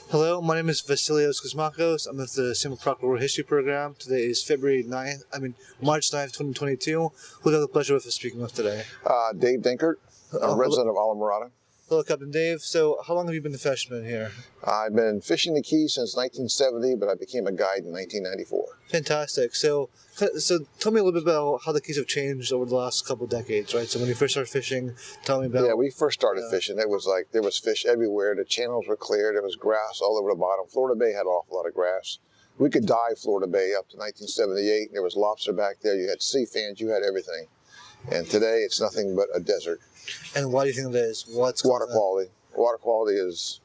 Hello, my name is Vasilios Kosmakos. I'm with the Simple Proctor World History Program. Today is March 9th, 2022. Who do I have the pleasure of speaking with today? David Denkert, a resident of Islamorada. Hello, Captain Dave. So, how long have you been a fisherman here? I've been fishing the Keys since 1970, but I became a guide in 1994. Fantastic. So tell me a little bit about how the Keys have changed over the last couple of decades, right? So when you first started fishing, tell me about... Yeah, we first started fishing. It was like there was fish everywhere. The channels were cleared. There was grass all over the bottom. Florida Bay had an awful lot of grass. We could dive Florida Bay up to 1978. There was lobster back there. You had sea fans. You had everything. And today it's nothing but a desert. And why do you think it is? What's water quality? Water quality is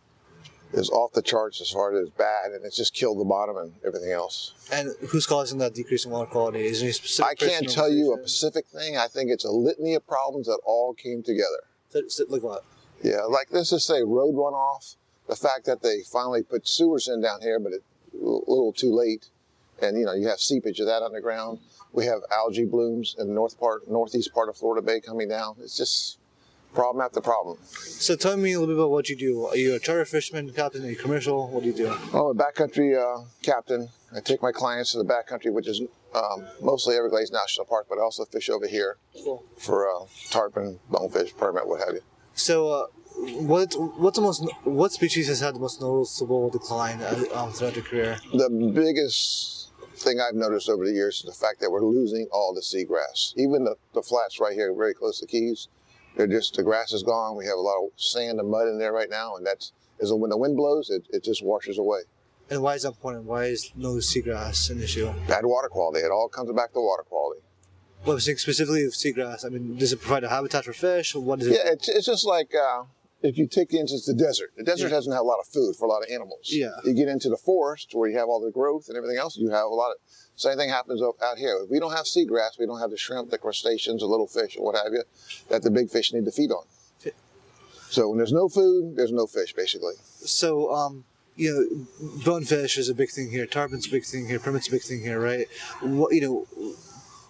off the charts as far as bad, and it's just killed the bottom and everything else. And who's causing that decrease in water quality? Is there any specific? I can't tell you a specific thing. I think it's a litany of problems that all came together. Like what? Yeah, like let's just say road runoff. The fact that they finally put sewers in down here, but it's a little too late, and you have seepage of that underground. We have algae blooms in the northeast part of Florida Bay coming down. It's just problem after problem. So tell me a little bit about what you do. Are you a charter fisherman, captain? Are you commercial? What do you do? I'm a backcountry captain. I take my clients to the backcountry, which is mostly Everglades National Park, but I also fish over here for tarpon, bonefish, permit, what have you. So what species has had the most noticeable decline throughout your career? The biggest thing I've noticed over the years is the fact that we're losing all the seagrass. Even the flats right here, very close to Keys, the grass is gone. We have a lot of sand and mud in there right now, and when the wind blows, it just washes away. And why is that important? Why is no seagrass an issue? Bad water quality. It all comes back to water quality. Well, specifically of seagrass, I mean, does it provide a habitat for fish, or what is it? Yeah, it's just like if you take into the desert. The desert doesn't have a lot of food for a lot of animals. Yeah. You get into the forest where you have all the growth and everything else, you have a lot of... Same thing happens out here. If we don't have seagrass, we don't have the shrimp, the crustaceans, the little fish, or what have you, that the big fish need to feed on. So when there's no food, there's no fish, basically. So, bonefish is a big thing here. Tarpon's a big thing here. Permit's a big thing here, right?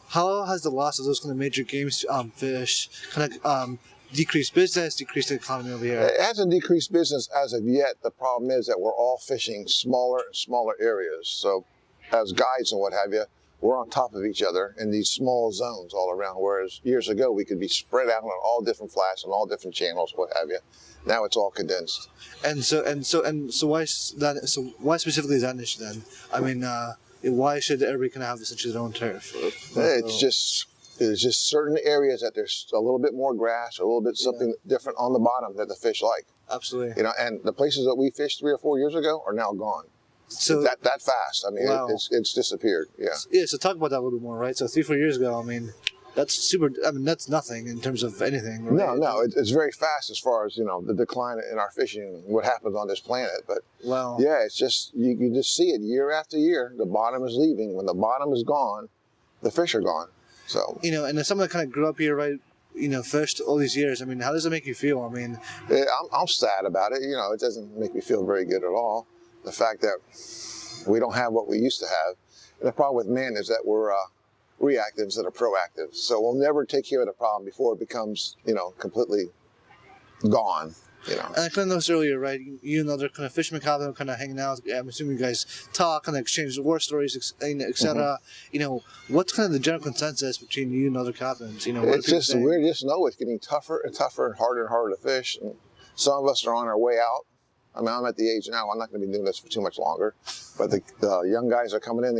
How has the loss of those kind of major game fish kind of decreased business, decreased the economy over here? It hasn't decreased business as of yet. The problem is that we're all fishing smaller and smaller areas. So as guides and what have you, we're on top of each other in these small zones all around, whereas years ago we could be spread out on all different flats and all different channels, what have you. Now it's all condensed. And so why specifically is that an issue then? I mean, why should everybody kind of have essentially their own turf? It's just certain areas that there's a little bit more grass, or a little bit something different on the bottom that the fish like. Absolutely. And the places that we fished 3 or 4 years ago are now gone. So that fast. I mean, wow. It's disappeared. Yeah. Yeah. So talk about that a little bit more, right? So 3 or 4 years ago, I mean, that's super. I mean, that's nothing in terms of anything. Right? No, it's very fast as far as the decline in our fishing, what happens on this planet. But yeah, it's just you just see it year after year. The bottom is leaving. When the bottom is gone, the fish are gone. So and as someone that kind of grew up here, right? Fished all these years. I mean, how does it make you feel? I mean, I'm sad about it. It doesn't make me feel very good at all. The fact that we don't have what we used to have. And the problem with man is that we're reactive instead of proactive. So we'll never take care of the problem before it becomes, completely gone. And I kind of noticed earlier, right? You and other kind of fishermen kind of hanging out. I'm assuming you guys talk and exchange war stories, etc. Mm-hmm. What's kind of the general consensus between you and other captains? It's just we just know it's getting tougher and tougher and harder to fish. And some of us are on our way out. I mean, I'm at the age now, I'm not going to be doing this for too much longer. But the young guys are coming in,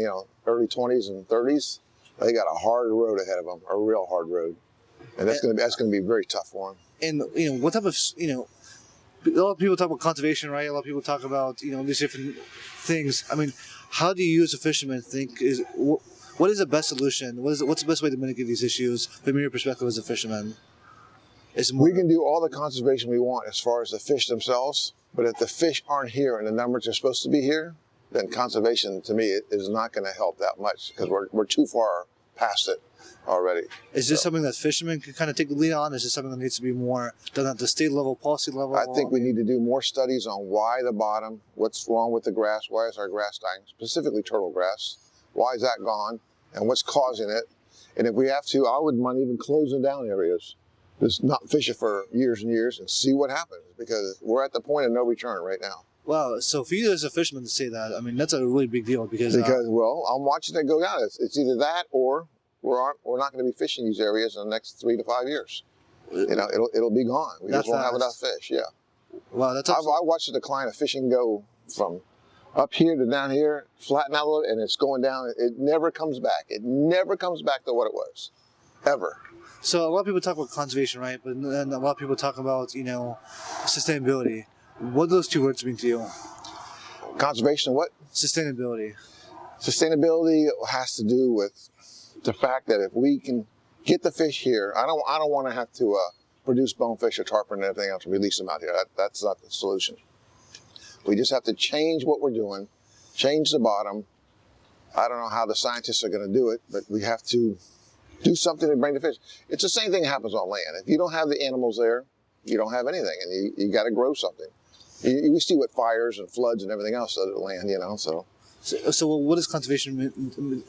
early 20s and 30s. They got a hard road ahead of them, a real hard road. And that's going to be very tough for them. And, what type of, a lot of people talk about conservation, right? A lot of people talk about, these different things. I mean, how do you as a fisherman think what is the best solution? What's the best way to mitigate these issues from your perspective as a fisherman? We can do all the conservation we want as far as the fish themselves. But if the fish aren't here and the numbers are supposed to be here, then conservation, to me, is not going to help that much because we're too far past it already. Is this something that fishermen can kind of take the lead on? Is this something that needs to be more done at the state level, policy level? I think we need to do more studies on why the bottom, what's wrong with the grass, why is our grass dying, specifically turtle grass, why is that gone, and what's causing it. And if we have to, I wouldn't mind even closing down areas. Just not fish it for years and years and see what happens, because we're at the point of no return right now. Wow. So for you as a fisherman to say that, I mean, that's a really big deal because Well, I'm watching it go down. It's either that or we're not going to be fishing these areas in the next 3 to 5 years. It'll be gone. We just won't have enough fish. Yeah. Wow, that's I watched the decline of fishing go from up here to down here, flatten out a little, and it's going down. It never comes back. It never comes back to what it was, ever. So a lot of people talk about conservation, right? But then a lot of people talk about, sustainability. What do those two words mean to you? Conservation, what? Sustainability. Sustainability has to do with the fact that if we can get the fish here, I don't want to have to produce bonefish or tarpon and everything else and release them out here. That's not the solution. We just have to change what we're doing, change the bottom. I don't know how the scientists are going to do it, but we have to do something to bring the fish. It's the same thing that happens on land. If you don't have the animals there, you don't have anything, and you got to grow something. We see what fires and floods and everything else does to the land, So what does conservation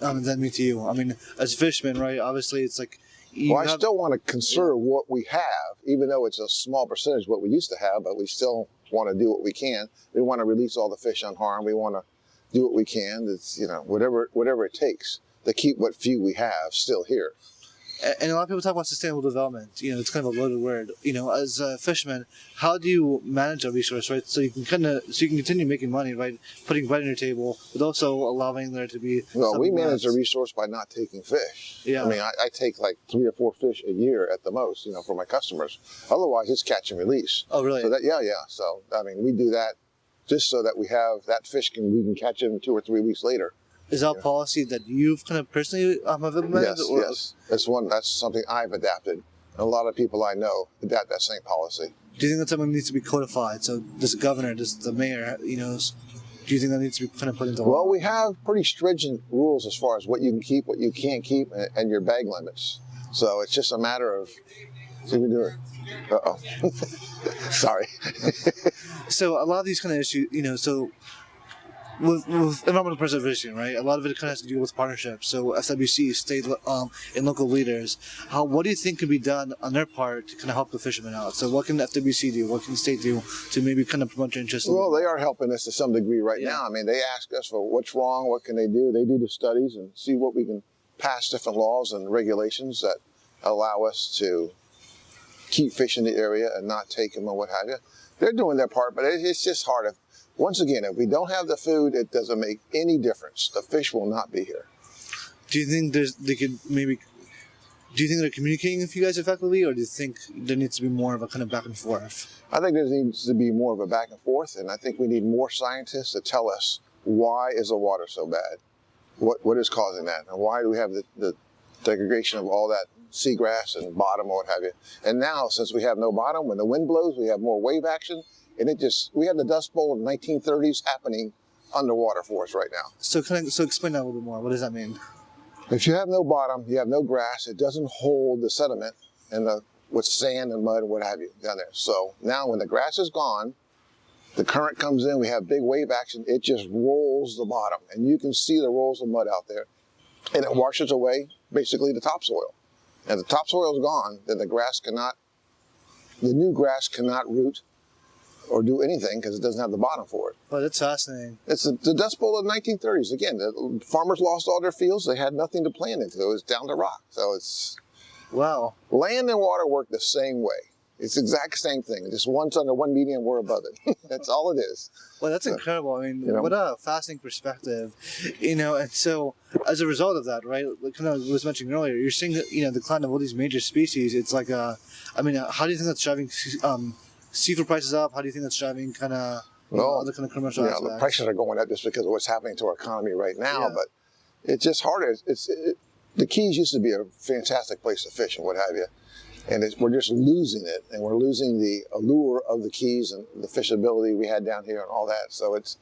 then mean to you? I mean, as a fisherman, right? Obviously, it's like. I still want to conserve what we have, even though it's a small percentage of what we used to have, but we still want to do what we can. We want to release all the fish unharmed. We want to do what we can. It's, whatever it takes to keep what few we have still here. And a lot of people talk about sustainable development. It's kind of a loaded word. As a fisherman, how do you manage a resource, right? So you can continue making money, right? Putting bread on your table, but also allowing there to be. Well, we manage a resource by not taking fish. Yeah. I mean, I take like 3 or 4 fish a year at the most, for my customers. Otherwise, it's catch and release. Oh, really? So yeah. So I mean, we do that just so that we have that fish we can catch him 2 or 3 weeks later. Is that a policy that you've kind of personally have implemented? Yes. That's something I've adapted. And a lot of people I know adapt that same policy. Do you think that something needs to be codified? So does the governor, does the mayor, do you think that needs to be kind of put into law? Well, we have pretty stringent rules as far as what you can keep, what you can't keep, and your bag limits. So it's just a matter of, see what we're doing. Uh-oh. Sorry. So a lot of these kind of issues, with environmental preservation, right? A lot of it kind of has to do with partnerships. So FWC, state and local leaders, what do you think can be done on their part to kind of help the fishermen out? So what can FWC do? What can the state do to maybe kind of promote your interest? Well, they are helping us to some degree right now. I mean, they ask us for what's wrong, what can they do? They do the studies and see what we can pass different laws and regulations that allow us to keep fish in the area and not take them and what have you. They're doing their part, but it's just hard. Once again, if we don't have the food, it doesn't make any difference. The fish will not be here. Do you think do you think they're communicating with you guys effectively, or do you think there needs to be more of a kind of back and forth? I think there needs to be more of a back and forth, and I think we need more scientists to tell us why is the water so bad? What is causing that? And why do we have the degradation of all that seagrass and bottom or what have you? And now, since we have no bottom, when the wind blows, we have more wave action. And we have the Dust Bowl of the 1930s happening underwater for us right now. So explain that a little bit more. What does that mean? If you have no bottom, you have no grass, it doesn't hold the sediment and with sand and mud and what have you down there. So now when the grass is gone, the current comes in, we have big wave action, it just rolls the bottom. And you can see the rolls of mud out there. And it washes away basically the topsoil. And if the topsoil is gone, then the new grass cannot root or do anything because it doesn't have the bottom for it. Oh, that's fascinating. It's the Dust Bowl of the 1930s. Again, the farmers lost all their fields. They had nothing to plant into. It was down to rock. So it's... Wow. Land and water work the same way. It's the exact same thing. Just one's under one median, we're above it. That's all it is. Well, that's incredible. I mean, what a fascinating perspective. And so as a result of that, right, like kind of was mentioning earlier, you're seeing the decline of all these major species. It's like how do you think that's driving seafood prices up? How do you think that's driving kind of other kind of commercial aspects? The prices are going up just because of what's happening to our economy right now, but it's just harder. The Keys used to be a fantastic place to fish and what have you, and we're just losing it, and we're losing the allure of the Keys and the fishability we had down here and all that. So it's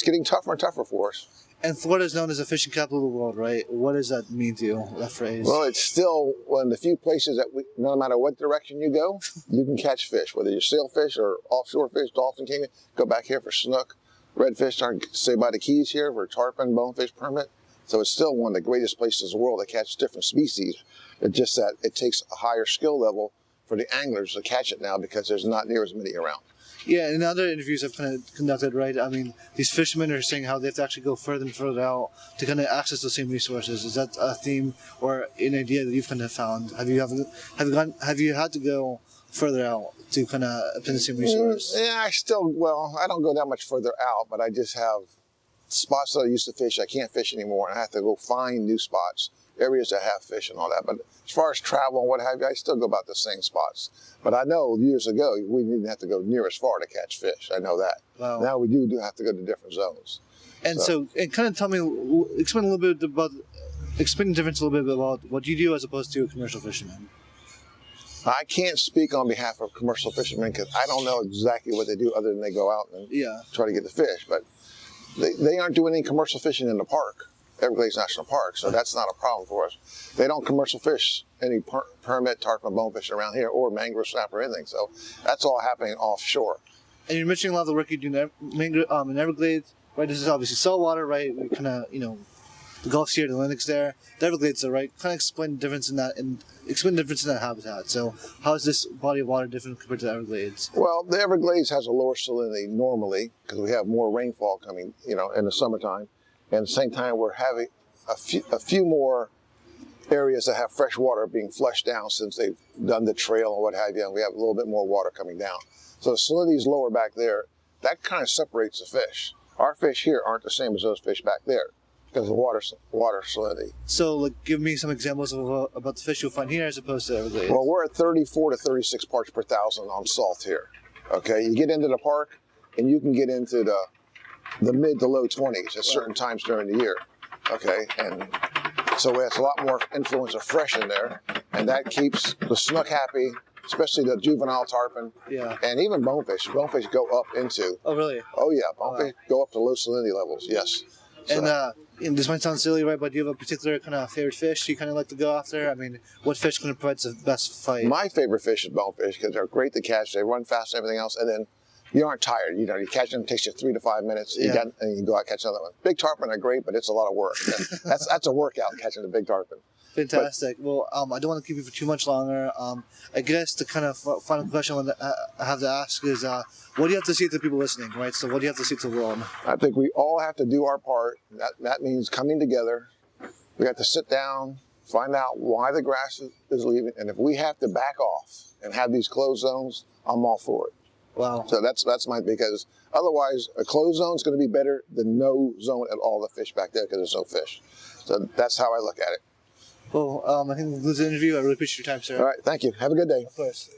getting tougher and tougher for us. And Florida is known as the fishing capital of the world, right? What does that mean to you, that phrase? Well, it's still one of the few places that no matter what direction you go, you can catch fish, whether you're sailfish or offshore fish, dolphin king. Go back here for snook, redfish, say by the Keys here for tarpon, bonefish permit. So it's still one of the greatest places in the world to catch different species. It's just that it takes a higher skill level for the anglers to catch it now because there's not near as many around. Yeah, in other interviews I've kind of conducted, right? I mean, these fishermen are saying how they have to actually go further and further out to kind of access those same resources. Is that a theme or an idea that you've kind of found? Have you had to go further out to kind of obtain the same resource? Yeah, I don't go that much further out, but I just have spots that I used to fish I can't fish anymore, and I have to go find new spots, areas that have fish and all that. But as far as travel and what have you, I still go about the same spots. But I know years ago we didn't have to go near as far to catch fish. I know that. Wow. Now we do have to go to different zones. And and kind of explain the difference a little bit about what you do as opposed to a commercial fisherman. I can't speak on behalf of commercial fishermen because I don't know exactly what they do other than they go out and try to get the fish. But they aren't doing any commercial fishing in the park, Everglades National Park, so that's not a problem for us. They don't commercial fish any permit tarpon bonefish around here or mangrove snapper or anything, so that's all happening offshore. And you're mentioning a lot of the work you do in Everglades, right? This is obviously saltwater, right? We kind of, the Gulf's here, the Atlantic's there. The Everglades, though, right? Kind of explain the difference in that habitat. So how is this body of water different compared to the Everglades? Well, the Everglades has a lower salinity normally because we have more rainfall coming, in the summertime. And at the same time, we're having a few more areas that have fresh water being flushed down since they've done the trail and what have you, and we have a little bit more water coming down. So the salinity is lower back there. That kind of separates the fish. Our fish here aren't the same as those fish back there because of water salinity. So, give me some examples about the fish you'll find here as opposed to Everglades. Well, we're at 34 to 36 parts per thousand on salt here. Okay, you get into the park, and you can get into the mid to low 20s at certain times during the year. Okay, and so it's a lot more influence of fresh in there, and that keeps the snook happy, especially the juvenile tarpon, and even bonefish. Bonefish go up into. Oh, really? Oh, yeah, bonefish go up to low salinity levels, yes. And this might sound silly, right, but do you have a particular kind of favorite fish you kind of like to go after? I mean, what fish kind of provides the best fight? My favorite fish is bonefish because they're great to catch. They run fast and everything else, and then you aren't tired. You catch them, it takes you 3 to 5 minutes, and you go out and catch another one. Big tarpon are great, but it's a lot of work. That's a workout catching the big tarpon. Fantastic. Well, I don't want to keep you for too much longer. I guess the kind of final question I have to ask is, what do you have to say to the people listening, right? So what do you have to say to the world? I think we all have to do our part. That means coming together. We have to sit down, find out why the grass is leaving, and if we have to back off and have these closed zones, I'm all for it. Wow. So that's because otherwise a closed zone is going to be better than no zone at all. The fish back there because there's no fish. So that's how I look at it. Well, I think we'll conclude the interview. I really appreciate your time, sir. All right. Thank you. Have a good day. Of course.